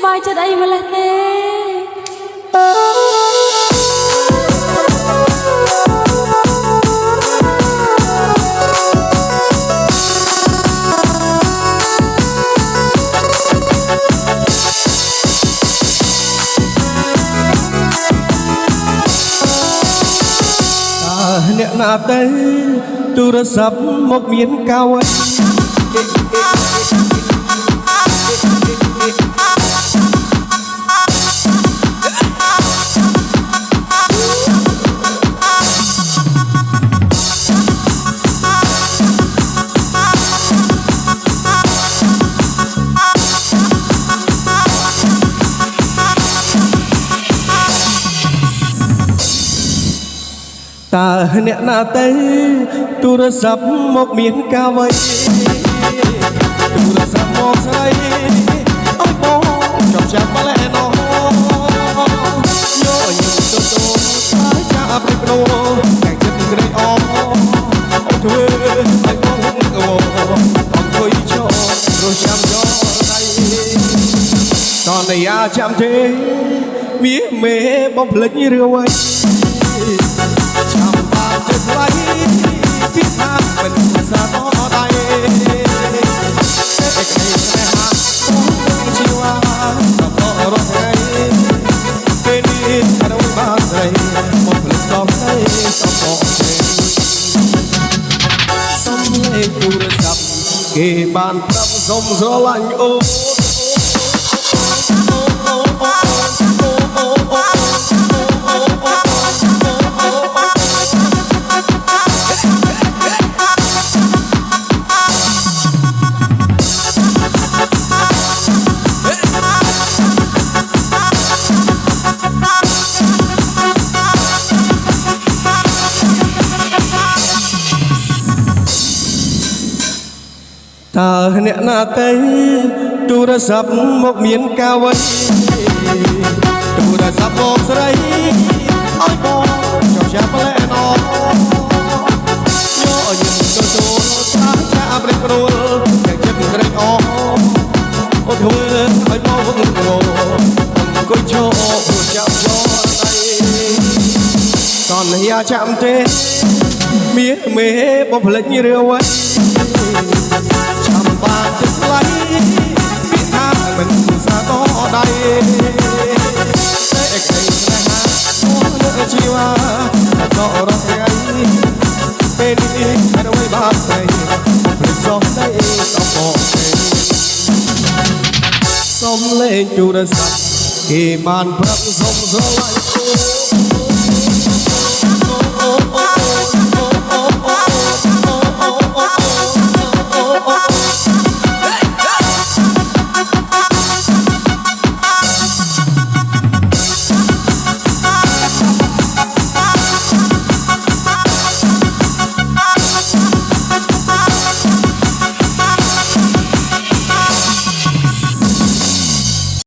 บายจะได้มาเลยเต้អ្នកណាទៅទូរស័ព្ទមកមានកៅអីតើអ្នកណាទៅទូរស័ព្ទមកមានកាវៃទូរស័ព្ទមកស្រីអើបងចាប់ម្លែណោយកញឹមទៅទៅស្អាចាប់ពីប្រូតែចិត្តក្រេកអរធ្វើឲ្យបងអង្គុយចោរស់ចាំចោដៃតនយាចាំទេវាមេបំភ្លេចរឿងអ្វីចាំបានទៅថ្លៃពីថាមិនសាតដៃសេចក្តីស្នេហាបងជីវ៉ាដល់រស់ថ្ងៃពេលនេះត្រូវបានស្រីមកភ្លេចដល់ស្រីសំបកទេសំលេងទូរស័ព្ទគេបានប្រាប់សុំស្រឡាញ់អូតើអ្នកណាទៅទូរស័ព្ទមកមានកាវៃទូរស័ព្ទមកស្រីឲ្យបងចាប់ម្លែណោយកញឹមទៅទៅស្អាតចាប់រៀបរួលតែចិត្តក្រេកអរអូធ្វើឲ្យបងអង្គុយឈរព្រោះចាប់យកដៃសន្យាចាំទេមានមេបំភ្លេចរឿងអ្វីចាំបានទៅថ្លៃពីថាមិនសាតដៃសេចក្តីស្នេហាមកលើជីវ៉ាដល់រស់ថ្ងៃពេលនេះត្រូវឲ្យបានស្រីព្រឹកសុំដៃសំបកទេសុំលេងទូរស័ព្ទគេបានប្រាប់សុំស្រឡាញ់